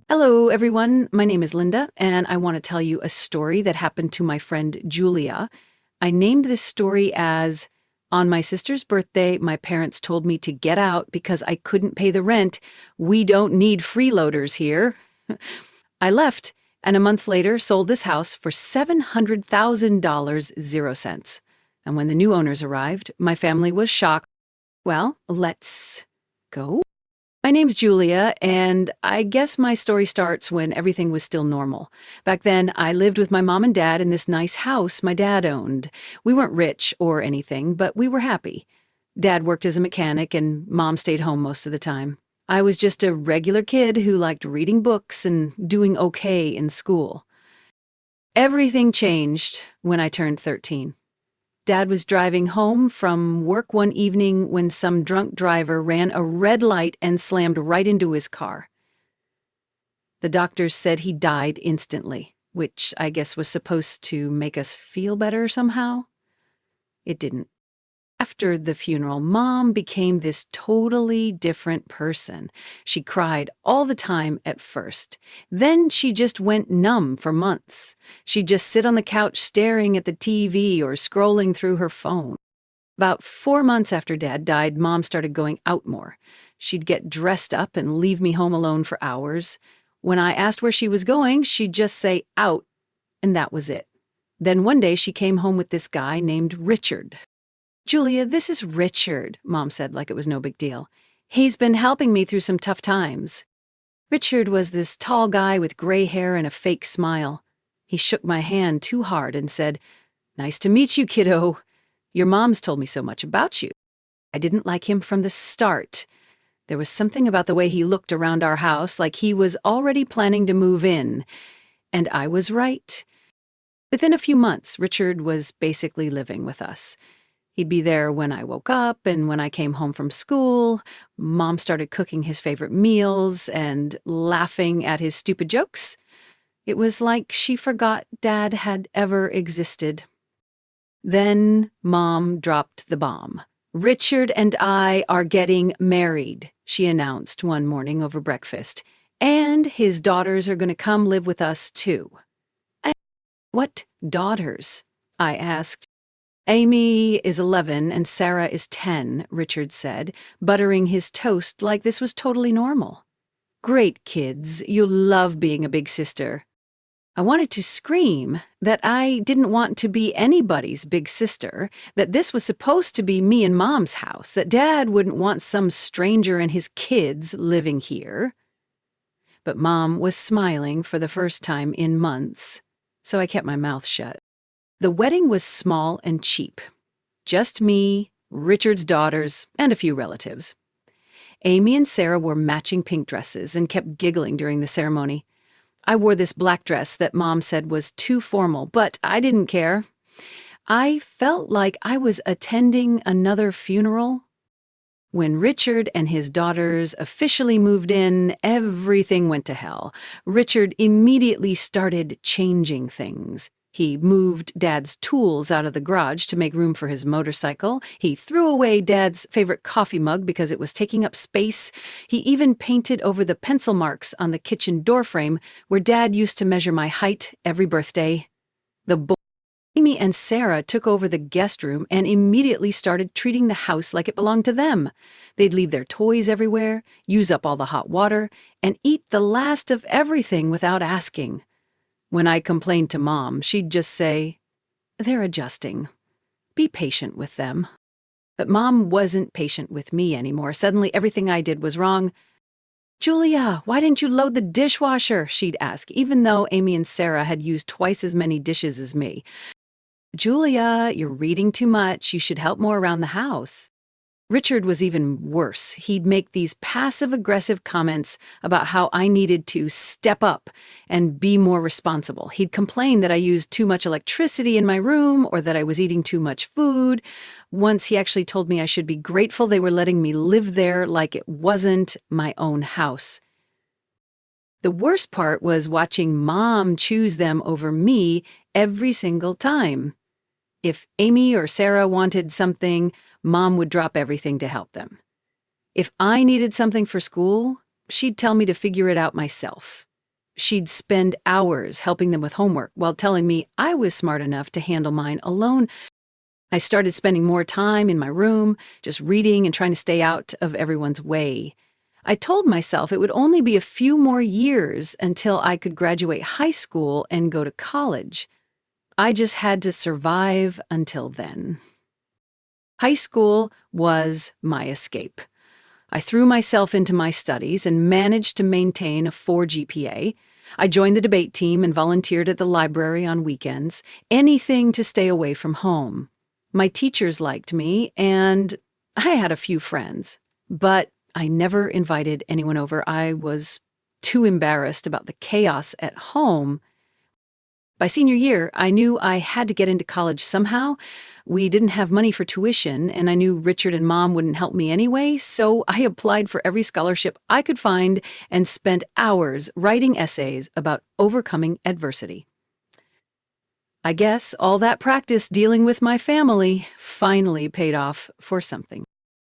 Hello, everyone. My name is Linda, and I want to tell you a story that happened to my friend Julia. I named this story as On my sister's birthday, my parents told me to get out because I couldn't pay the rent. We don't need freeloaders here. I left, and a month later sold this house for $700,000, 0 cents. And when the new owners arrived, my family was shocked. Well, let's go. My name's Julia, and I guess my story starts when everything was still normal. Back then, I lived with my mom and dad in this nice house my dad owned. We weren't rich or anything, but we were happy. Dad worked as a mechanic, and Mom stayed home most of the time. I was just a regular kid who liked reading books and doing okay in school. Everything changed when I turned 13. Dad was driving home from work one evening when some drunk driver ran a red light and slammed right into his car. The doctors said he died instantly, which I guess was supposed to make us feel better somehow. It didn't. After the funeral, Mom became this totally different person. She cried all the time at first. Then she just went numb for months. She'd just sit on the couch staring at the TV or scrolling through her phone. About 4 months after Dad died, Mom started going out more. She'd get dressed up and leave me home alone for hours. When I asked where she was going, she'd just say, "Out," and that was it. Then one day she came home with this guy named Richard. "Julia, this is Richard," Mom said like it was no big deal. "He's been helping me through some tough times." Richard was this tall guy with gray hair and a fake smile. He shook my hand too hard and said, "Nice to meet you, kiddo. Your mom's told me so much about you." I didn't like him from the start. There was something about the way he looked around our house, like he was already planning to move in. And I was right. Within a few months, Richard was basically living with us. He'd be there when I woke up and when I came home from school. Mom started cooking his favorite meals and laughing at his stupid jokes. It was like she forgot Dad had ever existed. Then Mom dropped the bomb. "Richard and I are getting married," she announced one morning over breakfast. "And his daughters are going to come live with us, too." "What daughters?" I asked. "Amy is 11 and Sarah is 10, Richard said, buttering his toast like this was totally normal. "Great kids, you'll love being a big sister." I wanted to scream that I didn't want to be anybody's big sister, that this was supposed to be me and Mom's house, that Dad wouldn't want some stranger and his kids living here. But Mom was smiling for the first time in months, so I kept my mouth shut. The wedding was small and cheap. Just me, Richard's daughters, and a few relatives. Amy and Sarah wore matching pink dresses and kept giggling during the ceremony. I wore this black dress that Mom said was too formal, but I didn't care. I felt like I was attending another funeral. When Richard and his daughters officially moved in, everything went to hell. Richard immediately started changing things. He moved Dad's tools out of the garage to make room for his motorcycle. He threw away Dad's favorite coffee mug because it was taking up space. He even painted over the pencil marks on the kitchen doorframe where Dad used to measure my height every birthday. The boys, Amy and Sarah, took over the guest room and immediately started treating the house like it belonged to them. They'd leave their toys everywhere, use up all the hot water, and eat the last of everything without asking. When I complained to Mom, she'd just say, "They're adjusting. Be patient with them." But Mom wasn't patient with me anymore. Suddenly, everything I did was wrong. "Julia, why didn't you load the dishwasher?" she'd ask, even though Amy and Sarah had used twice as many dishes as me. "Julia, you're reading too much. You should help more around the house." Richard was even worse. He'd make these passive-aggressive comments about how I needed to step up and be more responsible. He'd complain that I used too much electricity in my room or that I was eating too much food. Once he actually told me I should be grateful they were letting me live there like it wasn't my own house. The worst part was watching Mom choose them over me every single time. If Amy or Sarah wanted something, Mom would drop everything to help them. If I needed something for school, she'd tell me to figure it out myself. She'd spend hours helping them with homework while telling me I was smart enough to handle mine alone. I started spending more time in my room, just reading and trying to stay out of everyone's way. I told myself it would only be a few more years until I could graduate high school and go to college. I just had to survive until then. High school was my escape. I threw myself into my studies and managed to maintain a 4 GPA. I joined the debate team and volunteered at the library on weekends, anything to stay away from home. My teachers liked me, and I had a few friends, but I never invited anyone over. I was too embarrassed about the chaos at home. By senior year, I knew I had to get into college somehow. We didn't have money for tuition, and I knew Richard and Mom wouldn't help me anyway, so I applied for every scholarship I could find and spent hours writing essays about overcoming adversity. I guess all that practice dealing with my family finally paid off for something.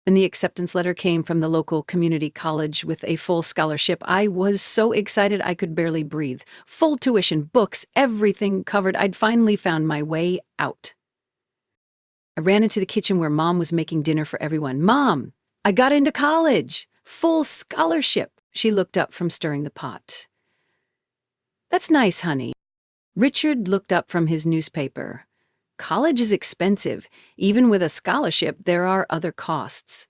When the acceptance letter came from the local community college with a full scholarship, I was so excited I could barely breathe. Full tuition, books, everything covered. I'd finally found my way out. I ran into the kitchen where Mom was making dinner for everyone. "Mom, I got into college. Full scholarship." She looked up from stirring the pot. "That's nice, honey." Richard looked up from his newspaper. "College is expensive. Even with a scholarship, there are other costs."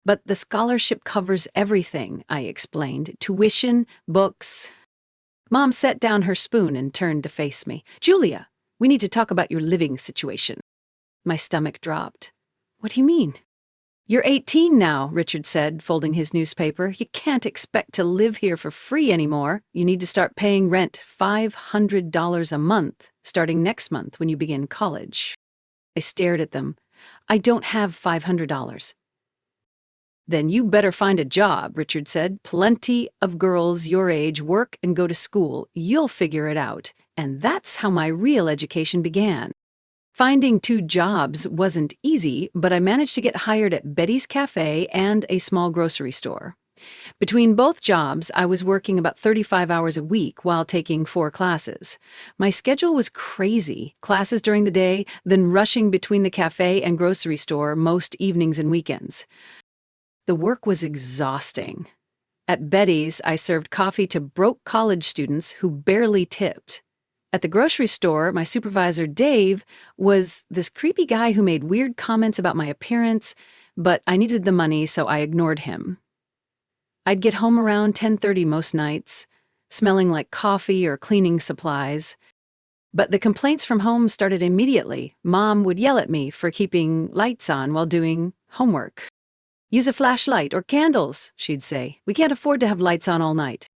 "But the scholarship covers everything," I explained. "Tuition, books." Mom set down her spoon and turned to face me. "Julia, we need to talk about your living situation." My stomach dropped. "What do you mean?" "You're 18 now," Richard said, folding his newspaper. "You can't expect to live here for free anymore. You need to start paying rent, $500 a month, starting next month when you begin college." I stared at them. "I don't have $500. "Then you better find a job," Richard said. "Plenty of girls your age work and go to school. You'll figure it out." And that's how my real education began. Finding 2 jobs wasn't easy, but I managed to get hired at Betty's Cafe and a small grocery store. Between both jobs, I was working about 35 hours a week while taking 4 classes. My schedule was crazy. Classes during the day, then rushing between the cafe and grocery store most evenings and weekends. The work was exhausting. At Betty's, I served coffee to broke college students who barely tipped. At the grocery store, my supervisor, Dave, was this creepy guy who made weird comments about my appearance, but I needed the money, so I ignored him. I'd get home around 10:30 most nights, smelling like coffee or cleaning supplies. But the complaints from home started immediately. Mom would yell at me for keeping lights on while doing homework. "Use a flashlight or candles," she'd say. "We can't afford to have lights on all night."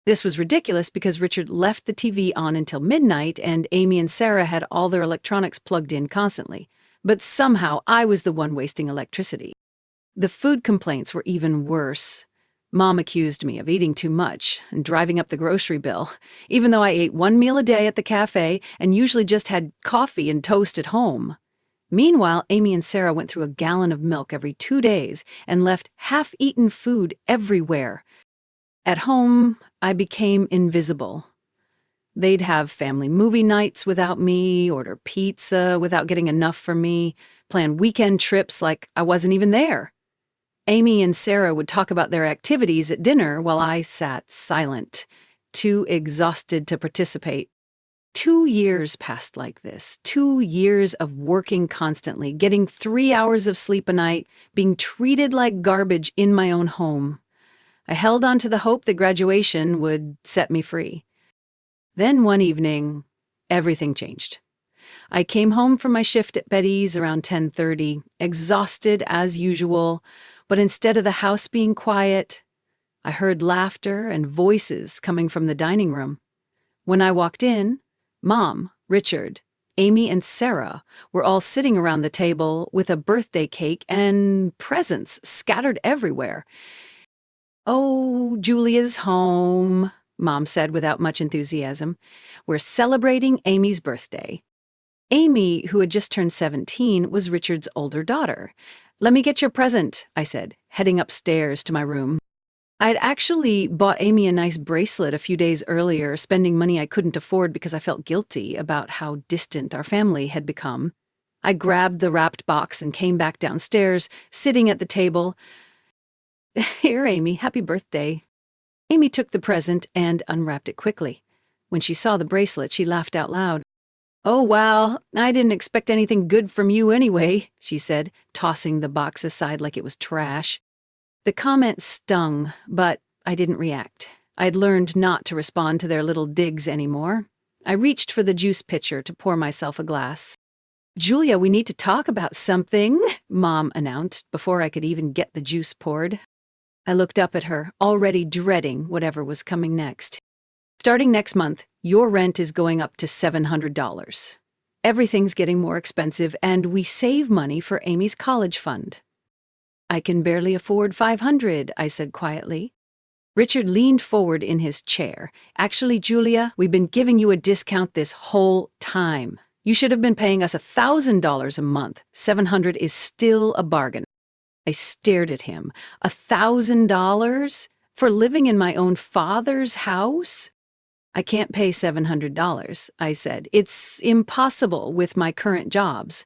This was ridiculous because Richard left the TV on until midnight and Amy and Sarah had all their electronics plugged in constantly. But somehow I was the one wasting electricity. The food complaints were even worse. Mom accused me of eating too much and driving up the grocery bill, even though I ate 1 meal a day at the cafe and usually just had coffee and toast at home. Meanwhile, Amy and Sarah went through a gallon of milk every 2 days and left half-eaten food everywhere. At home, I became invisible. They'd have family movie nights without me, order pizza without getting enough for me, plan weekend trips like I wasn't even there. Amy and Sarah would talk about their activities at dinner while I sat silent, too exhausted to participate. 2 years passed like this, 2 years of working constantly, getting 3 hours of sleep a night, being treated like garbage in my own home. I held on to the hope that graduation would set me free. Then one evening, everything changed. I came home from my shift at Betty's around 10:30, exhausted as usual, but instead of the house being quiet, I heard laughter and voices coming from the dining room. When I walked in, Mom, Richard, Amy, and Sarah were all sitting around the table with a birthday cake and presents scattered everywhere. "Oh, Julia's home," Mom said without much enthusiasm. "We're celebrating Amy's birthday." Amy, who had just turned 17, was Richard's older daughter. Let me get your present, I said, heading upstairs to my room. I'd actually bought Amy a nice bracelet a few days earlier, spending money I couldn't afford because I felt guilty about how distant our family had become. I grabbed the wrapped box and came back downstairs, sitting at the table. Here, Amy, happy birthday. Amy took the present and unwrapped it quickly. When she saw the bracelet, she laughed out loud. Oh, wow, I didn't expect anything good from you anyway, she said, tossing the box aside like it was trash. The comment stung, but I didn't react. I'd learned not to respond to their little digs anymore. I reached for the juice pitcher to pour myself a glass. Julia, we need to talk about something, Mom announced before I could even get the juice poured. I looked up at her, already dreading whatever was coming next. Starting next month, your rent is going up to $700. Everything's getting more expensive, and we save money for Amy's college fund. I can barely afford $500, I said quietly. Richard leaned forward in his chair. Actually, Julia, we've been giving you a discount this whole time. You should have been paying us $1,000 a month. $700 is still a bargain. I stared at him. $1,000? For living in my own father's house? I can't pay $700, I said. It's impossible with my current jobs.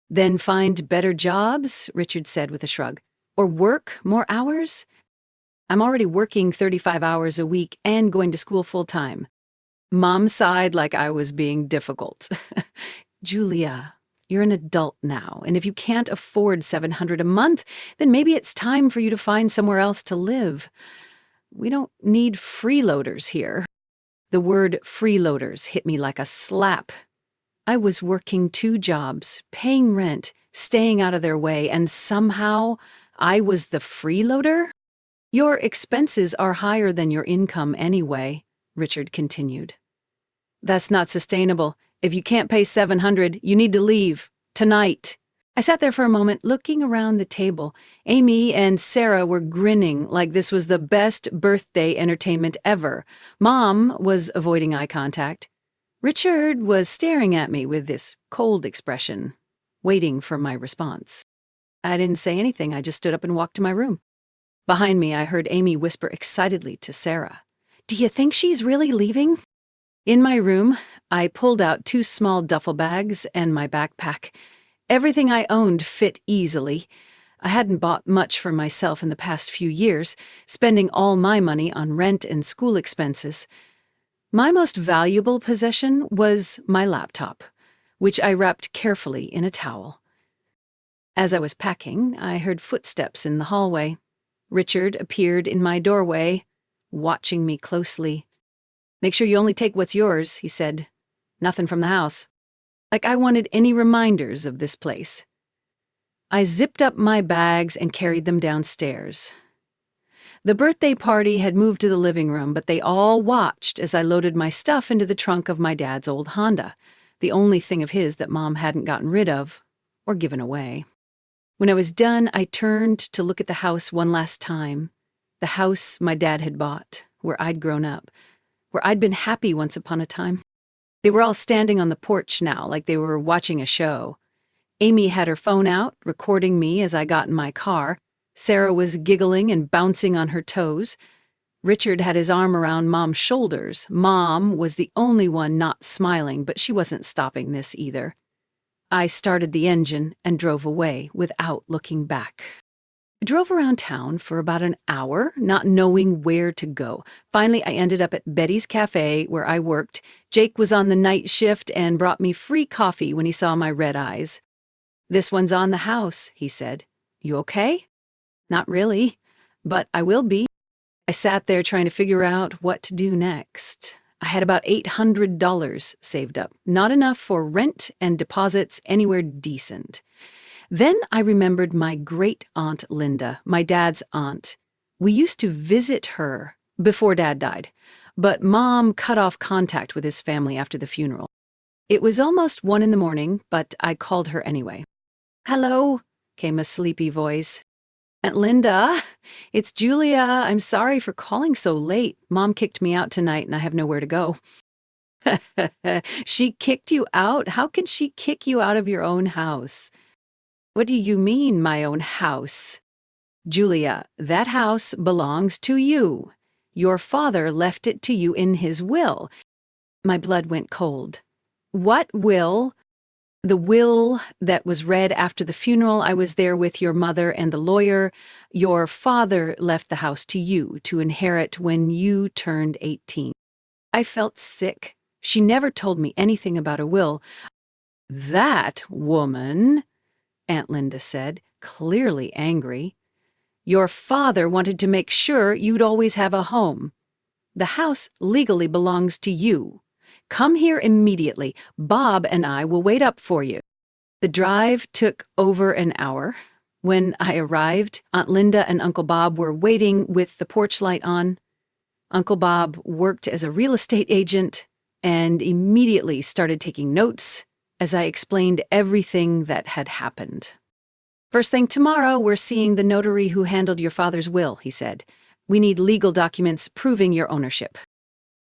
Then find better jobs, Richard said with a shrug. Or work more hours? I'm already working 35 hours a week and going to school full-time. Mom sighed like I was being difficult. Julia, you're an adult now, and if you can't afford $700 a month, then maybe it's time for you to find somewhere else to live. We don't need freeloaders here. The word freeloaders hit me like a slap. I was working 2 jobs, paying rent, staying out of their way, and somehow I was the freeloader? Your expenses are higher than your income anyway, Richard continued. That's not sustainable. If you can't pay $700, you need to leave. Tonight. I sat there for a moment, looking around the table. Amy and Sarah were grinning like this was the best birthday entertainment ever. Mom was avoiding eye contact. Richard was staring at me with this cold expression, waiting for my response. I didn't say anything. I just stood up and walked to my room. Behind me, I heard Amy whisper excitedly to Sarah, "Do you think she's really leaving?" In my room, I pulled out 2 small duffel bags and my backpack. Everything I owned fit easily. I hadn't bought much for myself in the past few years, spending all my money on rent and school expenses. My most valuable possession was my laptop, which I wrapped carefully in a towel. As I was packing, I heard footsteps in the hallway. Richard appeared in my doorway, watching me closely. "Make sure you only take what's yours," he said. "Nothing from the house." Like I wanted any reminders of this place. I zipped up my bags and carried them downstairs. The birthday party had moved to the living room, but they all watched as I loaded my stuff into the trunk of my dad's old Honda, the only thing of his that Mom hadn't gotten rid of or given away. When I was done, I turned to look at the house one last time, the house my dad had bought, where I'd grown up, where I'd been happy once upon a time. They were all standing on the porch now, like they were watching a show. Amy had her phone out, recording me as I got in my car. Sarah was giggling and bouncing on her toes. Richard had his arm around Mom's shoulders. Mom was the only one not smiling, but she wasn't stopping this either. I started the engine and drove away without looking back. I drove around town for about an hour, not knowing where to go. Finally, I ended up at Betty's Cafe, where I worked. Jake was on the night shift and brought me free coffee when he saw my red eyes. "This one's on the house," he said. "You okay?" "Not really, but I will be." I sat there trying to figure out what to do next. I had about $800 saved up, not enough for rent and deposits anywhere decent. Then I remembered my great-aunt Linda, my dad's aunt. We used to visit her before Dad died, but Mom cut off contact with his family after the funeral. It was almost 1 a.m, but I called her anyway. "Hello," came a sleepy voice. "Aunt Linda, it's Julia. I'm sorry for calling so late. Mom kicked me out tonight and I have nowhere to go." "She kicked you out? How could she kick you out of your own house?" What do you mean, my own house? Julia, that house belongs to you. Your father left it to you in his will. My blood went cold. What will? The will that was read after the funeral. I was there with your mother and the lawyer. Your father left the house to you to inherit when you turned 18. I felt sick. She never told me anything about a will. That woman, Aunt Linda said, clearly angry. Your father wanted to make sure you'd always have a home. The house legally belongs to you. Come here immediately. Bob and I will wait up for you. The drive took over an hour. When I arrived, Aunt Linda and Uncle Bob were waiting with the porch light on. Uncle Bob worked as a real estate agent and immediately started taking notes as I explained everything that had happened. First thing tomorrow, we're seeing the notary who handled your father's will, he said. We need legal documents proving your ownership.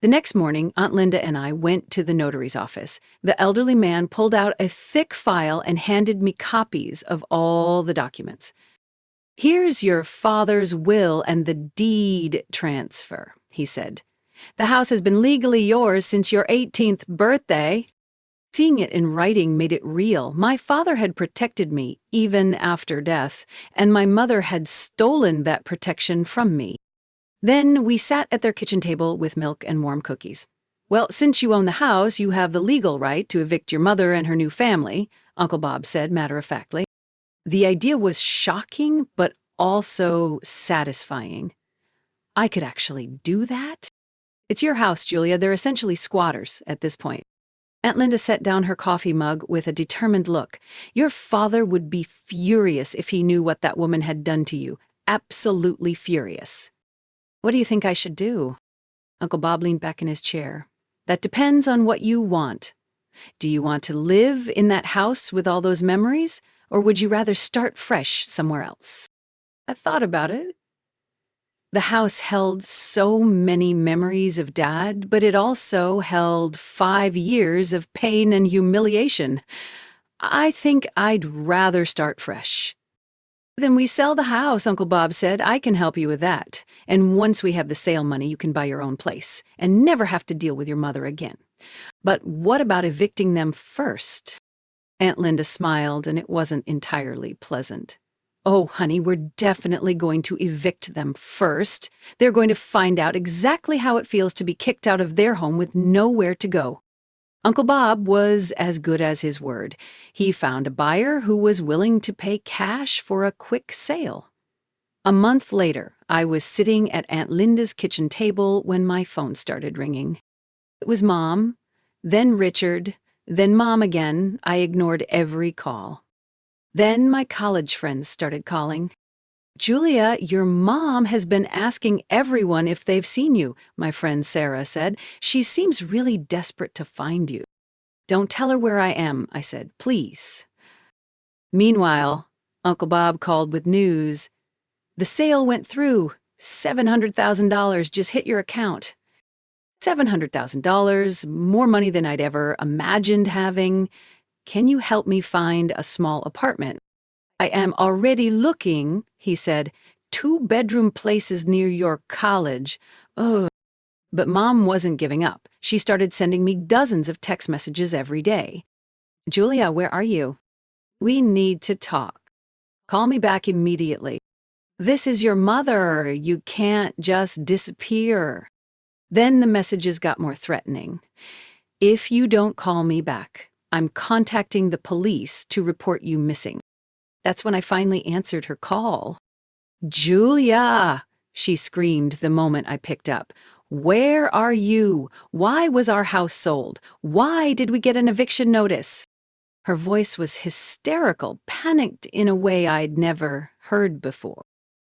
The next morning, Aunt Linda and I went to the notary's office. The elderly man pulled out a thick file and handed me copies of all the documents. Here's your father's will and the deed transfer, he said. The house has been legally yours since your 18th birthday. Seeing it in writing made it real. My father had protected me, even after death, and my mother had stolen that protection from me. Then we sat at their kitchen table with milk and warm cookies. Well, since you own the house, you have the legal right to evict your mother and her new family, Uncle Bob said matter-of-factly. The idea was shocking, but also satisfying. I could actually do that? It's your house, Julia. They're essentially squatters at this point. Aunt Linda set down her coffee mug with a determined look. Your father would be furious if he knew what that woman had done to you. Absolutely furious. What do you think I should do? Uncle Bob leaned back in his chair. That depends on what you want. Do you want to live in that house with all those memories, or would you rather start fresh somewhere else? I thought about it. The house held so many memories of Dad, but it also held 5 years of pain and humiliation. I think I'd rather start fresh. Then we sell the house, Uncle Bob said. I can help you with that. And once we have the sale money, you can buy your own place and never have to deal with your mother again. But what about evicting them first? Aunt Linda smiled, and it wasn't entirely pleasant. Oh, honey, we're definitely going to evict them first. They're going to find out exactly how it feels to be kicked out of their home with nowhere to go. Uncle Bob was as good as his word. He found a buyer who was willing to pay cash for a quick sale. A month later, I was sitting at Aunt Linda's kitchen table when my phone started ringing. It was Mom, then Richard, then Mom again. I ignored every call. Then my college friends started calling. Julia, your mom has been asking everyone if they've seen you, my friend Sarah said. She seems really desperate to find you. Don't tell her where I am, I said, please. Meanwhile, Uncle Bob called with news. The sale went through. $700,000 just hit your account. $700,000, more money than I'd ever imagined having. Can you help me find a small apartment? I am already looking, he said, 2-bedroom places near your college. Oh. But Mom wasn't giving up. She started sending me dozens of text messages every day. Julia, where are you? We need to talk. Call me back immediately. This is your mother. You can't just disappear. Then the messages got more threatening. If you don't call me back, I'm contacting the police to report you missing. That's when I finally answered her call. Julia, she screamed the moment I picked up. Where are you? Why was our house sold? Why did we get an eviction notice? Her voice was hysterical, panicked in a way I'd never heard before.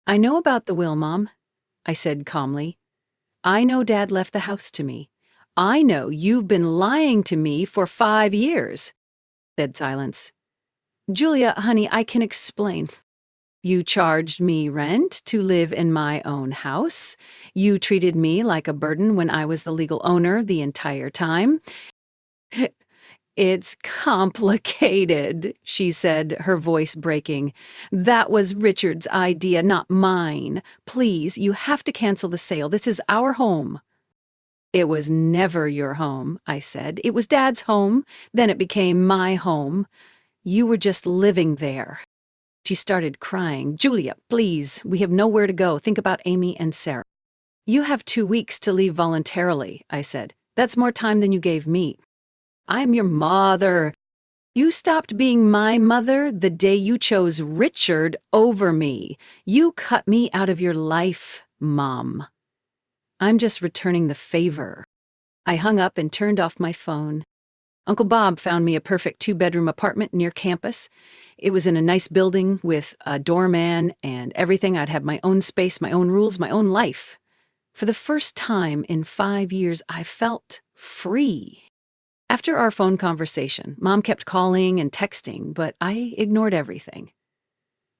I know about the will, Mom, I said calmly. I know Dad left the house to me. I know you've been lying to me for 5 years. Dead silence. Julia, honey, I can explain. You charged me rent to live in my own house. You treated me like a burden when I was the legal owner the entire time. It's complicated, she said, her voice breaking. That was Richard's idea, not mine. Please, you have to cancel the sale. This is our home. It was never your home, I said. It was Dad's home. Then it became my home. You were just living there. She started crying. Julia, please, we have nowhere to go. Think about Amy and Sarah. You have 2 weeks to leave voluntarily, I said. That's more time than you gave me. I'm your mother. You stopped being my mother the day you chose Richard over me. You cut me out of your life, Mom. I'm just returning the favor. I hung up and turned off my phone. Uncle Bob found me a perfect 2-bedroom apartment near campus. It was in a nice building with a doorman and everything. I'd have my own space, my own rules, my own life. For the first time in 5 years, I felt free. After our phone conversation, Mom kept calling and texting, but I ignored everything.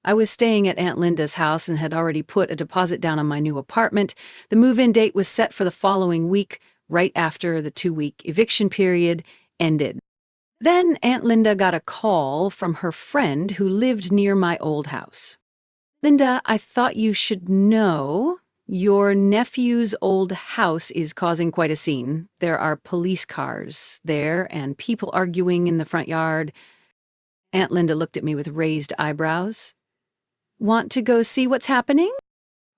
I was staying at Aunt Linda's house and had already put a deposit down on my new apartment. The move-in date was set for the following week, right after the 2-week eviction period ended. Then Aunt Linda got a call from her friend who lived near my old house. Linda, I thought you should know. Your nephew's old house is causing quite a scene. There are police cars there and people arguing in the front yard. Aunt Linda looked at me with raised eyebrows. Want to go see what's happening?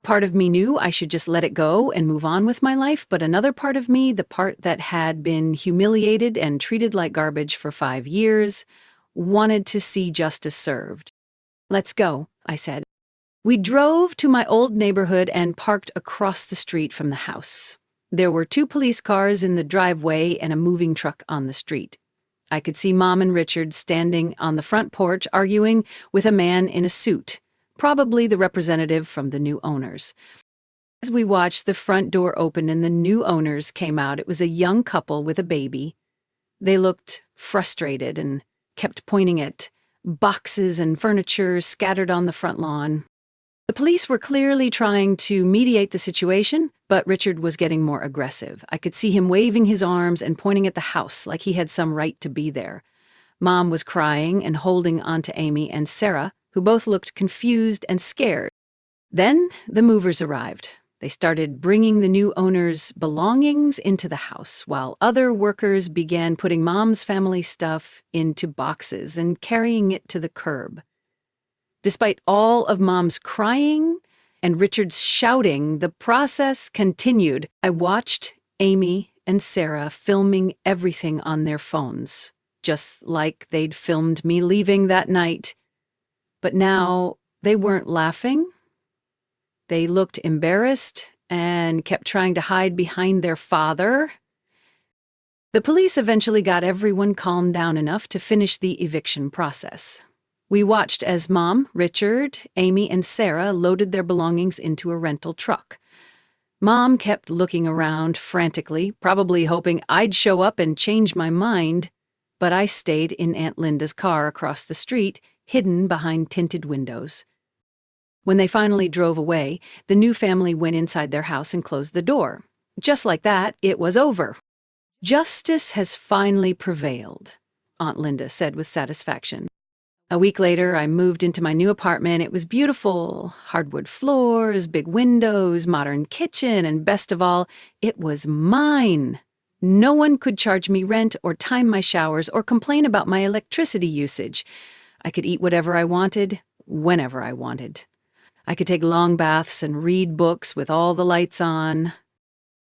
Part of me knew I should just let it go and move on with my life, but another part of me, the part that had been humiliated and treated like garbage for 5 years, wanted to see justice served. Let's go, I said. We drove to my old neighborhood and parked across the street from the house. There were 2 police cars in the driveway and a moving truck on the street. I could see Mom and Richard standing on the front porch arguing with a man in a suit, probably the representative from the new owners. As we watched, the front door open and the new owners came out. It was a young couple with a baby. They looked frustrated and kept pointing at boxes and furniture scattered on the front lawn. The police were clearly trying to mediate the situation, but Richard was getting more aggressive. I could see him waving his arms and pointing at the house like he had some right to be there. Mom was crying and holding onto Amy and Sarah, who both looked confused and scared. Then the movers arrived. They started bringing the new owners' belongings into the house, while other workers began putting Mom's family stuff into boxes and carrying it to the curb. Despite all of Mom's crying and Richard's shouting, the process continued. I watched Amy and Sarah filming everything on their phones, just like they'd filmed me leaving that night. But now they weren't laughing. They looked embarrassed and kept trying to hide behind their father. The police eventually got everyone calmed down enough to finish the eviction process. We watched as Mom, Richard, Amy, and Sarah loaded their belongings into a rental truck. Mom kept looking around frantically, probably hoping I'd show up and change my mind, but I stayed in Aunt Linda's car across the street, hidden behind tinted windows. When they finally drove away, the new family went inside their house and closed the door. Just like that, it was over. Justice has finally prevailed, Aunt Linda said with satisfaction. A week later, I moved into my new apartment. It was beautiful. Hardwood floors, big windows, modern kitchen, and best of all, it was mine. No one could charge me rent or time my showers or complain about my electricity usage. I could eat whatever I wanted, whenever I wanted. I could take long baths and read books with all the lights on.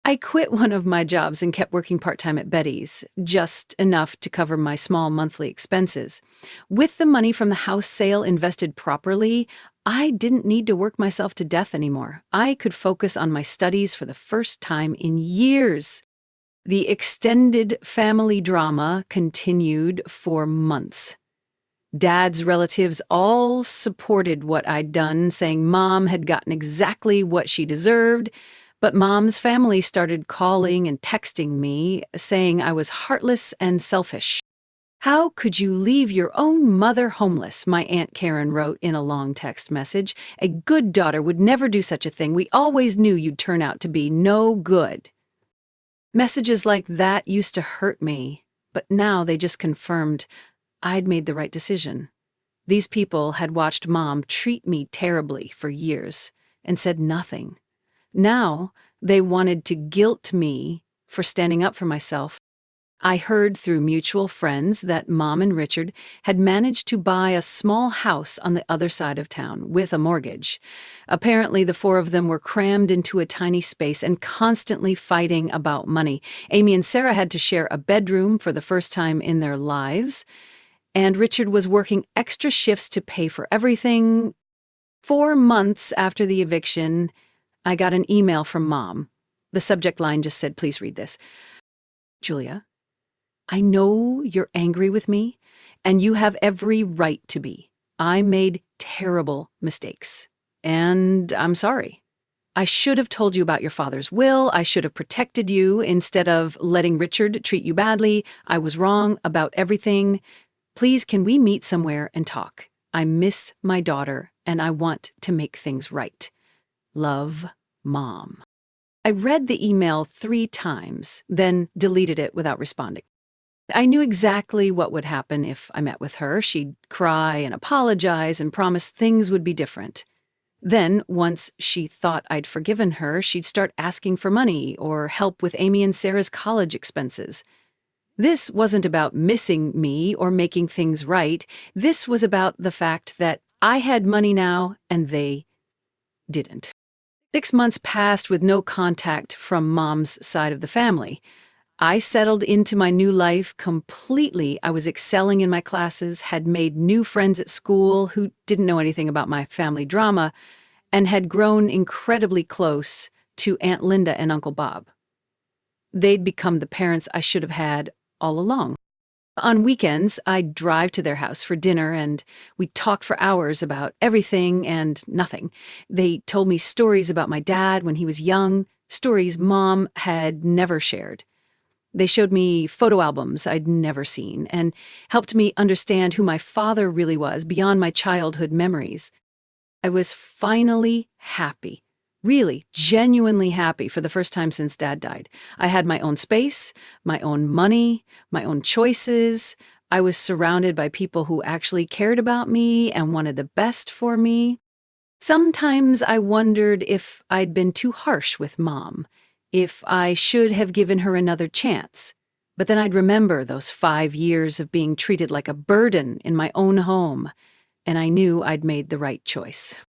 I quit one of my jobs and kept working part-time at Betty's, just enough to cover my small monthly expenses. With the money from the house sale invested properly, I didn't need to work myself to death anymore. I could focus on my studies for the first time in years. The extended family drama continued for months. Dad's relatives all supported what I'd done, saying Mom had gotten exactly what she deserved, but Mom's family started calling and texting me, saying I was heartless and selfish. How could you leave your own mother homeless? My Aunt Karen wrote in a long text message. A good daughter would never do such a thing. We always knew you'd turn out to be no good. Messages like that used to hurt me, But now they just confirmed I'd made the right decision. These people had watched Mom treat me terribly for years and said nothing. Now they wanted to guilt me for standing up for myself. I heard through mutual friends that Mom and Richard had managed to buy a small house on the other side of town with a mortgage. Apparently, the four of them were crammed into a tiny space and constantly fighting about money. Amy and Sarah had to share a bedroom for the first time in their lives, and Richard was working extra shifts to pay for everything. 4 months after the eviction, I got an email from Mom. The subject line just said, "Please read this. Julia, I know you're angry with me, and you have every right to be. I made terrible mistakes, and I'm sorry. I should have told you about your father's will. I should have protected you instead of letting Richard treat you badly. I was wrong about everything. Please, can we meet somewhere and talk? I miss my daughter, and I want to make things right. Love, Mom." I read the email 3 times, then deleted it without responding. I knew exactly what would happen if I met with her. She'd cry and apologize and promise things would be different. Then, once she thought I'd forgiven her, she'd start asking for money or help with Amy and Sarah's college expenses. This wasn't about missing me or making things right. This was about the fact that I had money now and they didn't. 6 months passed with no contact from Mom's side of the family. I settled into my new life completely. I was excelling in my classes, had made new friends at school who didn't know anything about my family drama, and had grown incredibly close to Aunt Linda and Uncle Bob. They'd become the parents I should have had all along. On weekends, I'd drive to their house for dinner, and we talked for hours about everything and nothing. They told me stories about my dad when he was young, stories Mom had never shared. They showed me photo albums I'd never seen and helped me understand who my father really was beyond my childhood memories. I was finally happy, really, genuinely happy for the first time since Dad died. I had my own space, my own money, my own choices. I was surrounded by people who actually cared about me and wanted the best for me. Sometimes I wondered if I'd been too harsh with Mom, if I should have given her another chance. But then I'd remember those 5 years of being treated like a burden in my own home, and I knew I'd made the right choice.